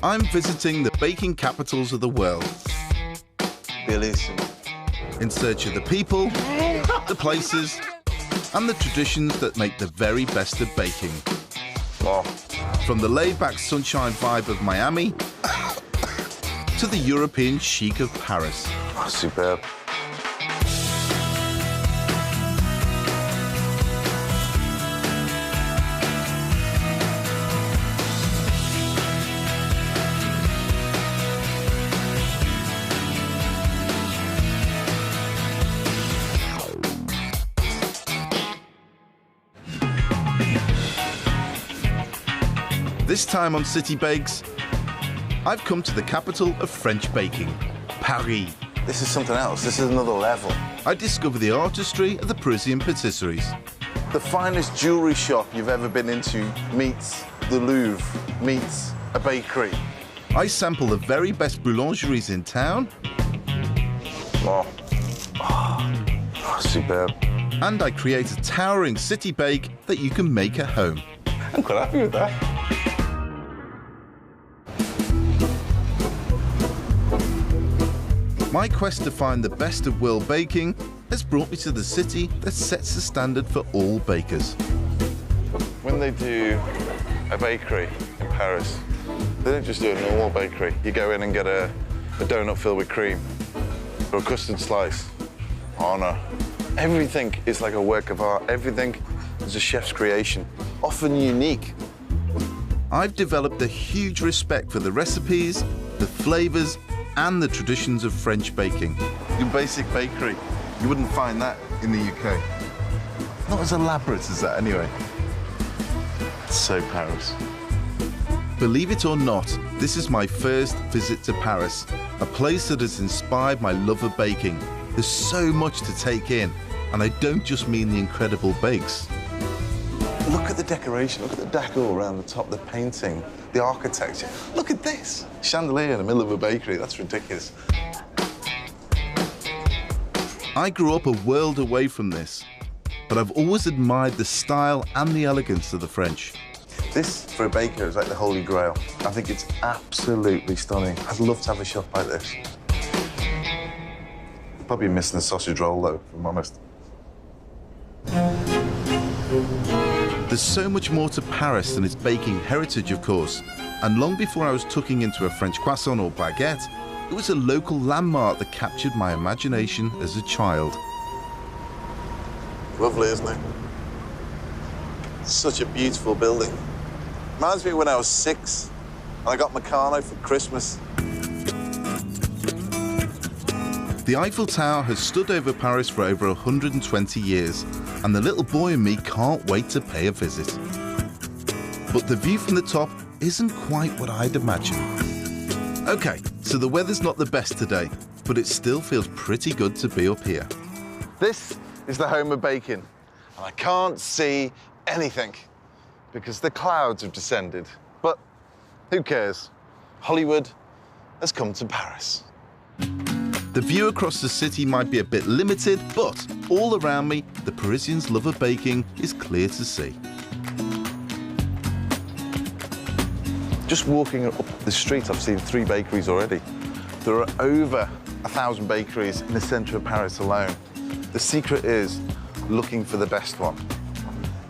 I'm visiting the baking capitals of the world. Bellissimo. In search of the people, the places, and the traditions that make the very best of baking. Oh. From the laid-back sunshine vibe of Miami to the European chic of Paris. Oh, superb. This time on City Bakes, I've come to the capital of French baking, Paris. This is something else. This is another level. I discover the artistry of the Parisian patisseries. The finest jewellery shop you've ever been into meets the Louvre, meets a bakery. I sample the very best boulangeries in town. Oh. Oh, superb. And I create a towering city bake that you can make at home. I'm quite happy with that. My quest to find the best of world baking has brought me to the city that sets the standard for all bakers. When they do a bakery in Paris, they don't just do a normal bakery. You go in and get a donut filled with cream or a custard slice. Oh no. Everything is like a work of art. Everything is a chef's creation, often unique. I've developed a huge respect for the recipes, the flavors, and the traditions of French baking. Your basic bakery, you wouldn't find that in the UK. Not as elaborate as that, anyway. It's so Paris. Believe it or not, this is my first visit to Paris, a place that has inspired my love of baking. There's so much to take in, and I don't just mean the incredible bakes. Look at the decoration, look at the decor around the top, the painting, the architecture. Look at this. Chandelier in the middle of a bakery, that's ridiculous. I grew up a world away from this, but I've always admired the style and the elegance of the French. This, for a baker, is like the holy grail. I think it's absolutely stunning. I'd love to have a shop like this. Probably missing the sausage roll, though, if I'm honest. There's so much more to Paris than its baking heritage, of course. And long before I was tucking into a French croissant or baguette, it was a local landmark that captured my imagination as a child. Lovely, isn't it? Such a beautiful building. Reminds me of when I was 6 and I got Meccano for Christmas. The Eiffel Tower has stood over Paris for over 120 years, and the little boy in me can't wait to pay a visit. But the view from the top isn't quite what I'd imagined. Okay, so the weather's not the best today, but it still feels pretty good to be up here. This is the home of baking, and I can't see anything because the clouds have descended. But who cares? Hollywood has come to Paris. The view across the city might be a bit limited, but all around me, the Parisians' love of baking is clear to see. Just walking up the street, I've seen 3 bakeries already. There are over 1,000 bakeries in the centre of Paris alone. The secret is looking for the best one.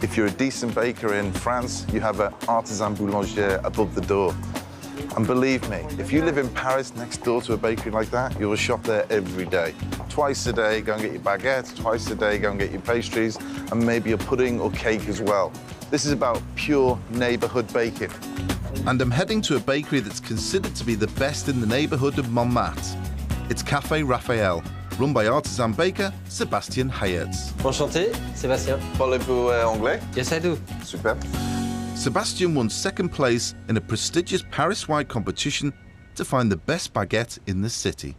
If you're a decent baker in France, you have an artisan boulanger above the door. And believe me, if you live in Paris next door to a bakery like that, you'll shop there every day. Twice a day, go and get your baguettes. Twice a day, go and get your pastries, and maybe a pudding or cake as well. This is about pure neighbourhood baking. And I'm heading to a bakery that's considered to be the best in the neighbourhood of Montmartre. It's Café Raphael, run by artisan baker Sébastien Hayetz. Enchanté, Sébastien. Parlez-vous anglais? Yes, I do. Super. Sébastien won second place in a prestigious Paris-wide competition to find the best baguette in the city.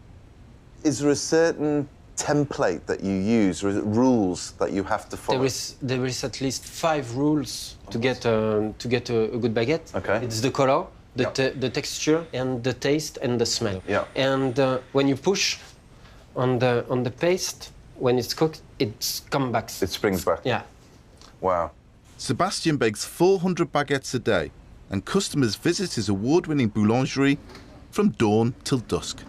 Is there a certain template that you use, or is it rules that you have to follow? There is at least 5 rules to get a good baguette. Okay. It's the color, Yeah. the texture, and the taste and the smell. Yeah. And when you push on the paste, when it's cooked, it comes back. It springs back. Yeah. Wow. Sébastien bakes 400 baguettes a day, and customers visit his award-winning boulangerie from dawn till dusk.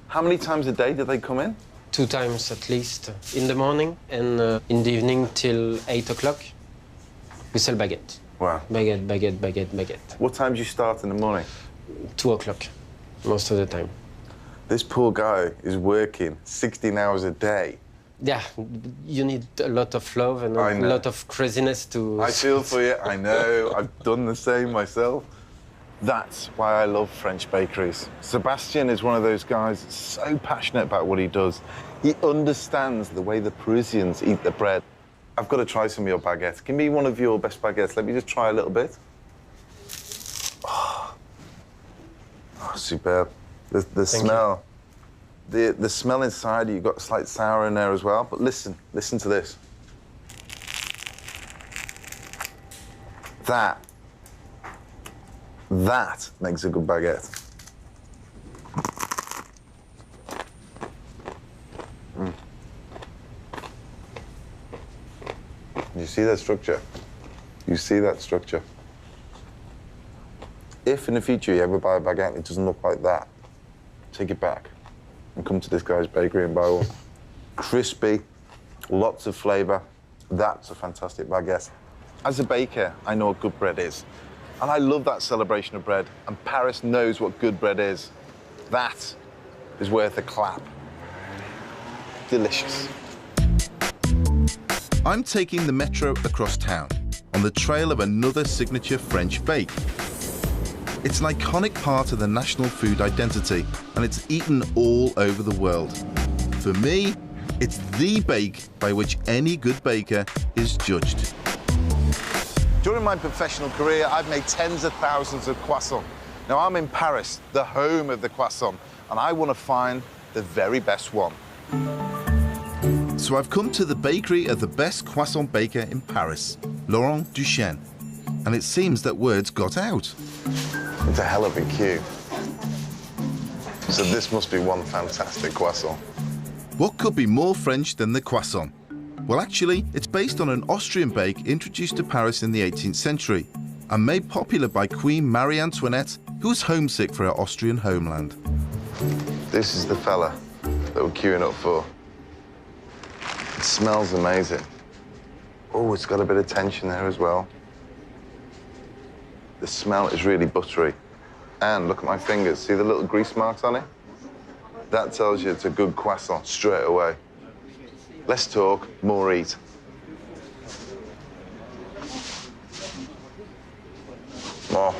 How many times a day do they come in? 2 times at least, in the morning and in the evening till 8 o'clock. We sell baguette. Wow. Baguette, baguette, baguette, baguette. What time do you start in the morning? 2 o'clock, most of the time. This poor guy is working 16 hours a day. Yeah, you need a lot of love and a lot of craziness to... I feel for you, I know. I've done the same myself. That's why I love French bakeries. Sebastian is one of those guys that's so passionate about what he does. He understands the way the Parisians eat their bread. I've got to try some of your baguettes. Give me one of your best baguettes. Let me just try a little bit. Oh, superb. The smell. The smell inside, you've got slight sour in there as well. But listen to this. That makes a good baguette. You see that structure? You see that structure? If in the future you ever buy a baguette and it doesn't look like that, take it back and come to this guy's bakery and buy one. Crispy, lots of flavour. That's a fantastic baguette. As a baker, I know what good bread is. And I love that celebration of bread, and Paris knows what good bread is. That is worth a clap. Delicious. I'm taking the metro across town on the trail of another signature French bake. It's an iconic part of the national food identity, and it's eaten all over the world. For me, it's the bake by which any good baker is judged. During my professional career, I've made tens of thousands of croissants. Now, I'm in Paris, the home of the croissant, and I want to find the very best one. So I've come to the bakery of the best croissant baker in Paris, Laurent Duchesne, and it seems that word's got out. It's a hell of a queue. So this must be one fantastic croissant. What could be more French than the croissant? Well, actually, it's based on an Austrian bake introduced to Paris in the 18th century and made popular by Queen Marie Antoinette, who was homesick for her Austrian homeland. This is the fella that we're queuing up for. It smells amazing. Oh, it's got a bit of tension there as well. The smell is really buttery. And look at my fingers. See the little grease marks on it? That tells you it's a good croissant straight away. Less talk, more eat. Oh.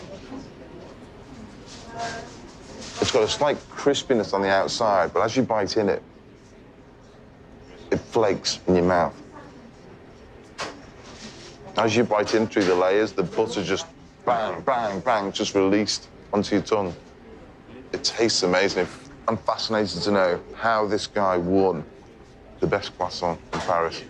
It's got a slight crispiness on the outside, but as you bite in it, it flakes in your mouth. As you bite in through the layers, the butter just bang, bang, bang, just released onto your tongue. It tastes amazing. I'm fascinated to know how this guy won the best croissant in Paris.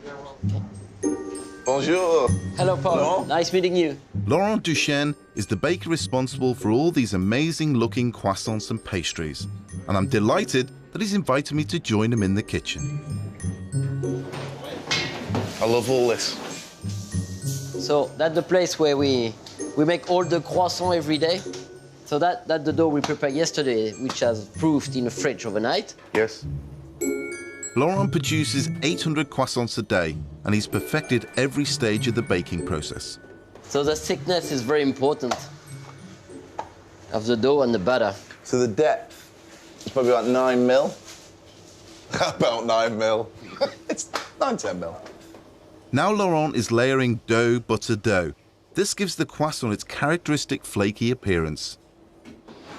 Bonjour. Hello, Paul. Laurent. Nice meeting you. Laurent Duchesne is the baker responsible for all these amazing-looking croissants and pastries, and I'm delighted that he's invited me to join him in the kitchen. I love all this. So that's the place where we make all the croissants every day. So that's the dough we prepared yesterday, which has proofed in the fridge overnight. Yes. Laurent produces 800 croissants a day, and he's perfected every stage of the baking process. So the thickness is very important of the dough and the butter. So the depth is probably about 9 mil. About 9 mil. It's 9, 10 mil. Now Laurent is layering dough, butter, dough. This gives the croissant its characteristic flaky appearance.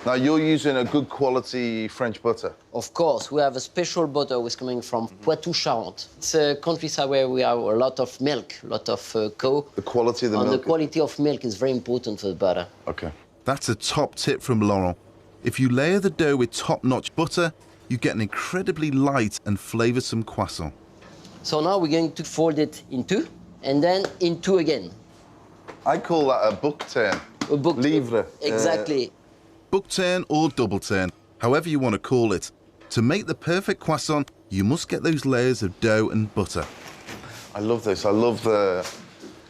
Now, you're using a good quality French butter. Of course, we have a special butter which is coming from Poitou-Charentes. It's a countryside where we have a lot of milk, a lot of cow. The quality of the milk. And the quality of milk is very important for the butter. Okay. That's a top tip from Laurent. If you layer the dough with top-notch butter, you get an incredibly light and flavoursome croissant. So now we're going to fold it in two, and then in two again. I call that a book turn. A book Livre. Exactly. Book turn or double turn, however you want to call it. To make the perfect croissant, you must get those layers of dough and butter. I love this. I love the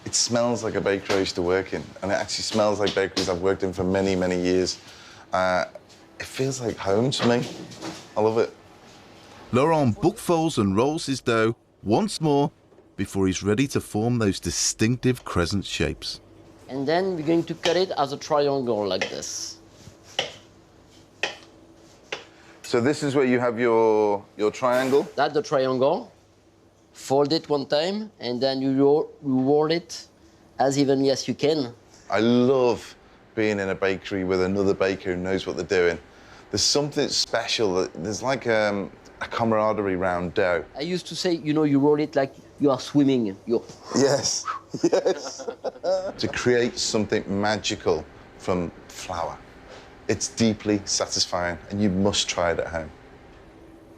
It smells like a bakery I used to work in, and it actually smells like bakeries I've worked in for many, many years. It feels like home to me. I love it. Laurent buckfolds and rolls his dough once more before he's ready to form those distinctive crescent shapes. And then we're going to cut it as a triangle like this. So this is where you have your triangle? That's the triangle. Fold it one time, and then you roll it as evenly as you can. I love being in a bakery with another baker who knows what they're doing. There's something special. There's like a camaraderie around dough. I used to say, you know, you roll it like you are swimming. Yes, yes. To create something magical from flour. It's deeply satisfying, and you must try it at home.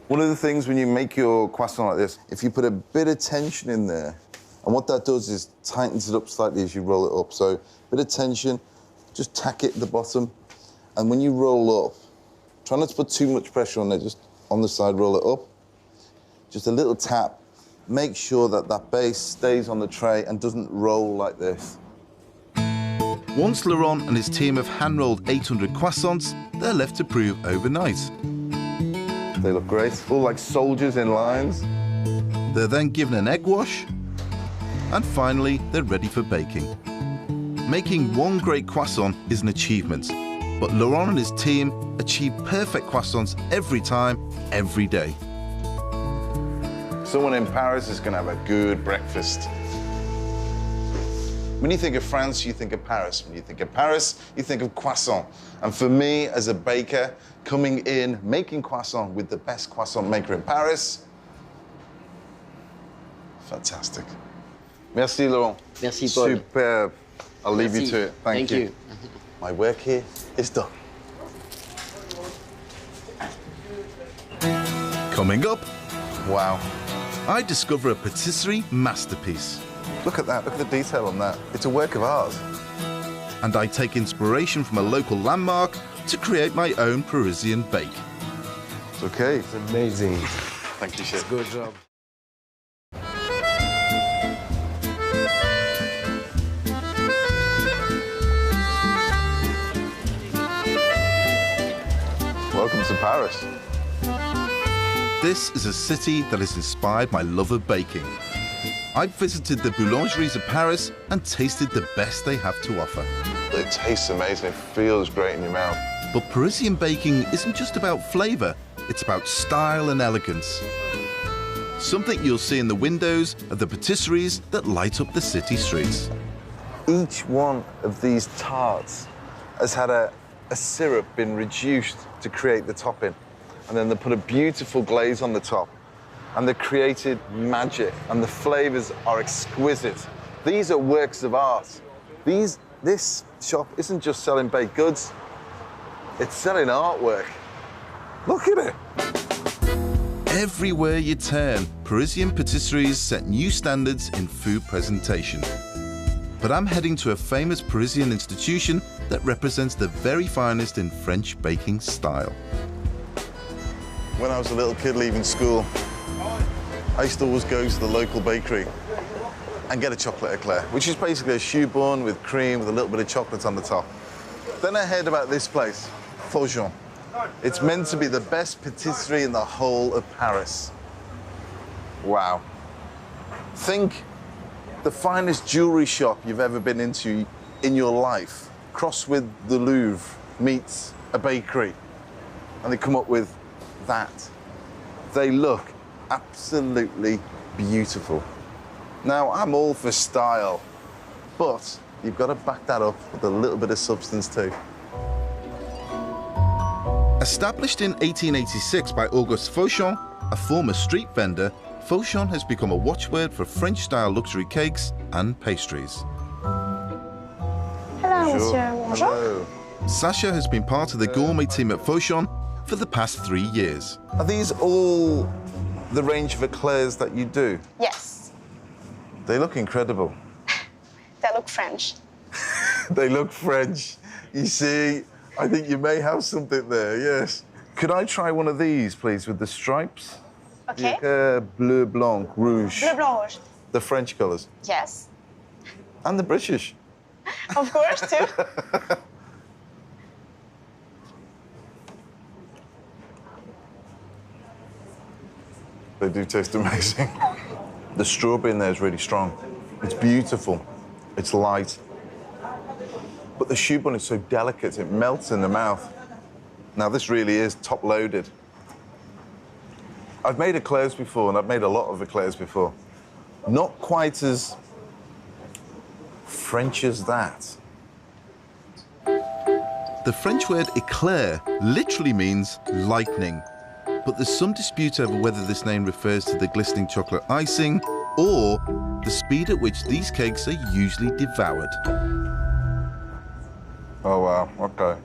One of the things when you make your croissant like this, if you put a bit of tension in there, and what that does is tightens it up slightly as you roll it up. So a bit of tension, just tack it at the bottom, and when you roll up, try not to put too much pressure on it, just on the side, roll it up. Just a little tap. Make sure that that base stays on the tray and doesn't roll like this. Once Laurent and his team have hand-rolled 800 croissants, they're left to prove overnight. They look great, all like soldiers in lines. They're then given an egg wash, and finally, they're ready for baking. Making one great croissant is an achievement, but Laurent and his team achieve perfect croissants every time, every day. Someone in Paris is going to have a good breakfast. When you think of France, you think of Paris. When you think of Paris, you think of croissant. And for me, as a baker, coming in, making croissant with the best croissant maker in Paris, fantastic. Merci, Laurent. Merci, Paul. Superb. I'll leave you to it. Thank you. My work here is done. Coming up, Wow. I discover a patisserie masterpiece. Look at that. Look at the detail on that. It's a work of art. And I take inspiration from a local landmark to create my own Parisian bake. It's okay. It's amazing. Thank you, Chef. Good job. Welcome to Paris. This is a city that has inspired my love of baking. I've visited the boulangeries of Paris and tasted the best they have to offer. It tastes amazing. It feels great in your mouth. But Parisian baking isn't just about flavour, it's about style and elegance. Something you'll see in the windows of the patisseries that light up the city streets. Each one of these tarts has had a syrup been reduced to create the topping. And then they put a beautiful glaze on the top. And they created magic. And the flavors are exquisite. These are works of art. This shop isn't just selling baked goods, it's selling artwork. Look at it. Everywhere you turn, Parisian patisseries set new standards in food presentation. But I'm heading to a famous Parisian institution that represents the very finest in French baking style. When I was a little kid leaving school, I used to always go to the local bakery and get a chocolate eclair, which is basically a choux bun with cream with a little bit of chocolate on the top. Then I heard about this place, Fauchon. It's meant to be the best patisserie in the whole of Paris. Wow. Think the finest jewelry shop you've ever been into in your life, crossed with the Louvre, meets a bakery, and they come up with that. They look absolutely beautiful. Now, I'm all for style, but you've got to back that up with a little bit of substance too. Established in 1886 by Auguste Fauchon, a former street vendor, Fauchon has become a watchword for French-style luxury cakes and pastries. Hello, monsieur. Bonjour. Hello. Sacha has been part of the gourmet team at Fauchon for the past 3 years. Are these all the range of eclairs that you do? Yes, They look incredible. they look French. They look French. You see, I think you may have something there, yes. Could I try one of these, please, with the stripes? Okay. Bleu, blanc, rouge. Bleu, blanc, rouge. The French colours. Yes. And the British. Of course, too. They do taste amazing. The strawberry in there is really strong. It's beautiful. It's light. But the choux bun is so delicate, it melts in the mouth. Now, this really is top-loaded. I've made eclairs before, and I've made a lot of eclairs before. Not quite as French as that. The French word eclair literally means lightning, but there's some dispute over whether this name refers to the glistening chocolate icing or the speed at which these cakes are usually devoured. Oh, wow, okay.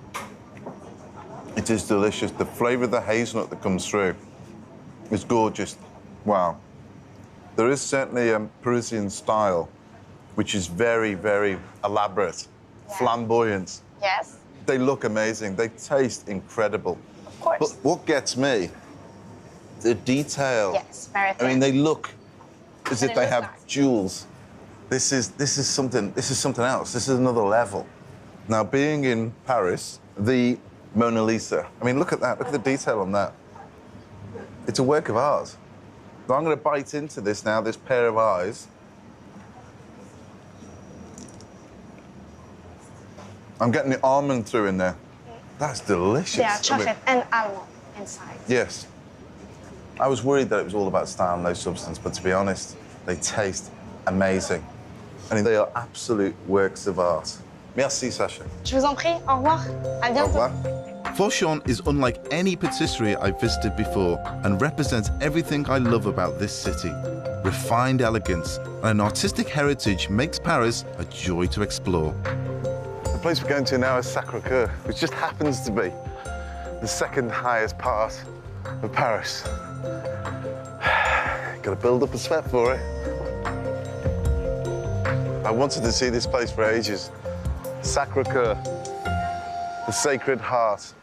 It is delicious. The flavour of the hazelnut that comes through is gorgeous. Wow. There is certainly a Parisian style, which is very, very elaborate, flamboyant. Yes, They look amazing. They taste incredible. of course. But what gets me, the detail. Yes, very I mean, thin. they look as And if they they look have nice. jewels. This is something else. This is another level. Now, being in Paris, the Mona Lisa. I mean, look at that. Look at the detail on that. It's a work of art. So I'm going to bite into this now, this pair of eyes. I'm getting the almond through in there. That's delicious. They are I mean, chocolate and almond inside. yes. I was worried that it was all about style and no substance, but to be honest, they taste amazing. I mean, they are absolute works of art. Merci, Sacha. Je vous en prie, au revoir. À Au bientôt. revoir. Fauchon is unlike any patisserie I've visited before and represents everything I love about this city. Refined elegance and an artistic heritage makes Paris a joy to explore. The place we're going to now is Sacré-Cœur, which just happens to be the second highest part of Paris. Got to build up a sweat for it. I wanted to see this place for ages. Sacré-Cœur, the Sacred Heart.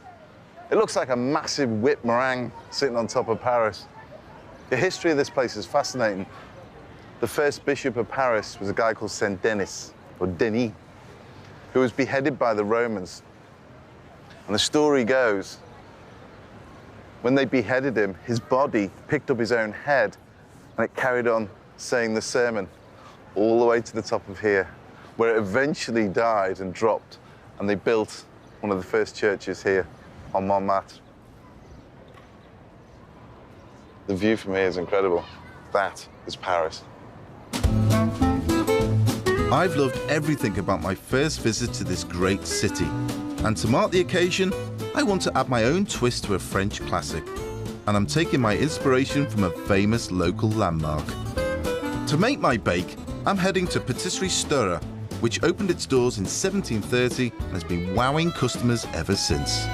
It looks like a massive whipped meringue sitting on top of Paris. The history of this place is fascinating. The first bishop of Paris was a guy called Saint Denis, or Denis, who was beheaded by the Romans. And the story goes, when they beheaded him, his body picked up his own head and it carried on saying the sermon all the way to the top of here, where it eventually died and dropped, and they built one of the first churches here on Montmartre. The view from here is incredible. That is Paris. I've loved everything about my first visit to this great city. And to mark the occasion, I want to add my own twist to a French classic. And I'm taking my inspiration from a famous local landmark. To make my bake, I'm heading to Patisserie Storer, which opened its doors in 1730 and has been wowing customers ever since.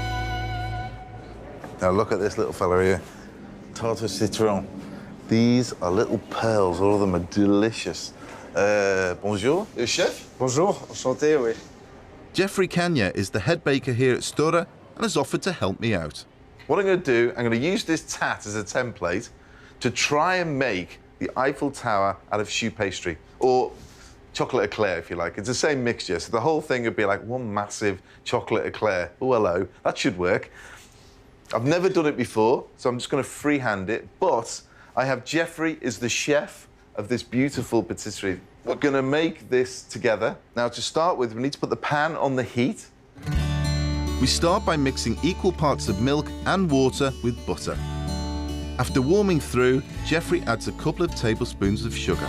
Now look at this little fella here. Tarte au citron. These are little pearls. All of them are delicious. Bonjour, chef. Bonjour, enchanté, oui. Jeffrey Kanya is the head baker here at Storer and has offered to help me out. What I'm going to do, I'm going to use this tat as a template to try and make the Eiffel Tower out of choux pastry, or chocolate eclair, if you like. It's the same mixture, so the whole thing would be like one massive chocolate eclair. Oh, hello, that should work. I've never done it before, so I'm just going to freehand it, but I have Jeffrey is the chef of this beautiful patisserie. We're going to make this together. Now, to start with, we need to put the pan on the heat. We start by mixing equal parts of milk and water with butter. After warming through, Jeffrey adds a couple of tablespoons of sugar.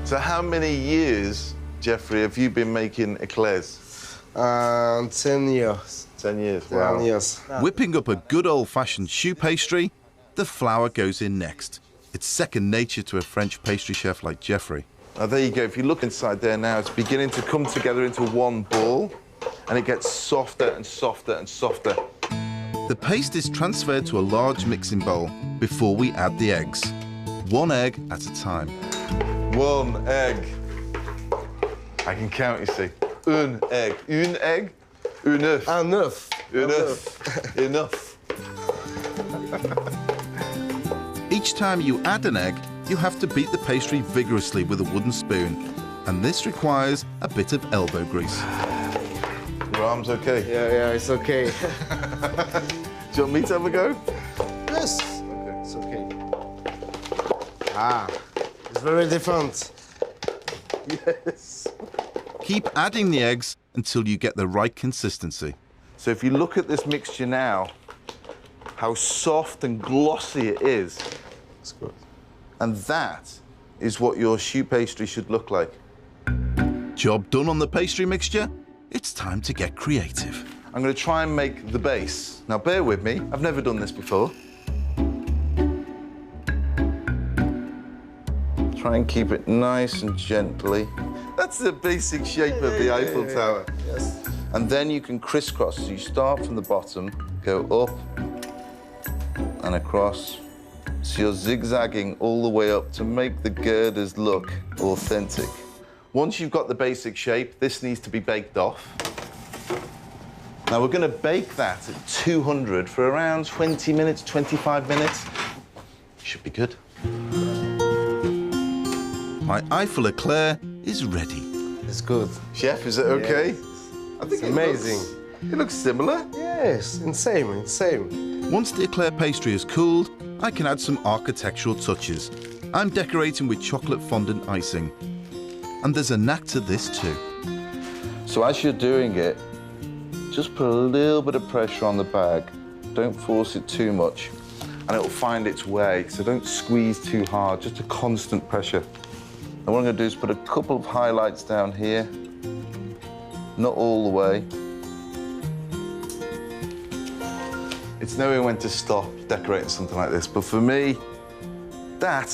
So how many years, Jeffrey, have you been making eclairs? 10 years. 10 years, wow. 10 years. Whipping up a good old-fashioned choux pastry, the flour goes in next. It's second nature to a French pastry chef like Jeffrey. Now, there you go. If you look inside there now, it's beginning to come together into one ball, and it gets softer and softer and softer. The paste is transferred to a large mixing bowl before we add the eggs. One egg at a time. One egg. I can count, you see. Un egg. Un egg. Un œuf. Un œuf. Un œuf. Enough. Each time you add an egg, you have to beat the pastry vigorously with a wooden spoon. and this requires a bit of elbow grease. Your arm's okay? Yeah, it's okay. Do you want me to have a go? Yes. Okay. It's okay. Ah, it's very different. Yes. Keep adding the eggs until you get the right consistency. So if you look at this mixture now, how soft and glossy it is. It's good. And that is what your choux pastry should look like. Job done on the pastry mixture? It's time to get creative. I'm going to try and make the base. Now, bear with me. I've never done this before. Try and keep it nice and gently. That's the basic shape of the Eiffel Tower. Yes. And then you can crisscross. So you start from the bottom, go up and across. So you're zigzagging all the way up to make the girders look authentic. Once you've got the basic shape, this needs to be baked off. Now we're going to bake that at 200 for around 20 minutes, 25 minutes. Should be good. My Eiffel eclair is ready. It's good. Chef, is it okay? Yes. I think It's amazing. It looks similar. Yes, insane. Once the eclair pastry is cooled, I can add some architectural touches. I'm decorating with chocolate fondant icing. And there's a knack to this too. So as you're doing it, just put a little bit of pressure on the bag. Don't force it too much, and it'll find its way. So don't squeeze too hard, just a constant pressure. And what I'm going to do is put a couple of highlights down here. Not all the way. It's knowing when to stop decorating something like this, but for me, that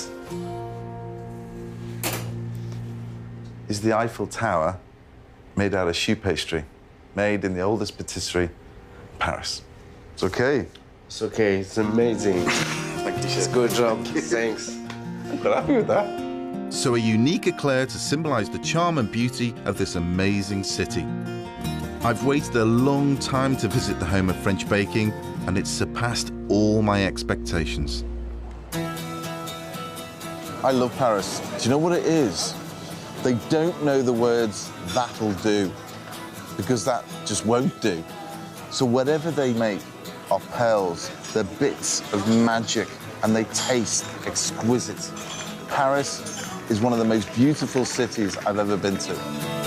is the Eiffel Tower made out of choux pastry, made in the oldest patisserie in Paris. It's okay. It's okay. It's amazing. Thank you, It's Chef. good job. Thanks. I'm quite happy with that. So a unique eclair to symbolize the charm and beauty of this amazing city. I've waited a long time to visit the home of French baking, and it's surpassed all my expectations. I love Paris. Do you know what it is? They don't know the words "that'll do," because that just won't do. So whatever they make are pearls. They're bits of magic, and they taste exquisite. Paris is one of the most beautiful cities I've ever been to.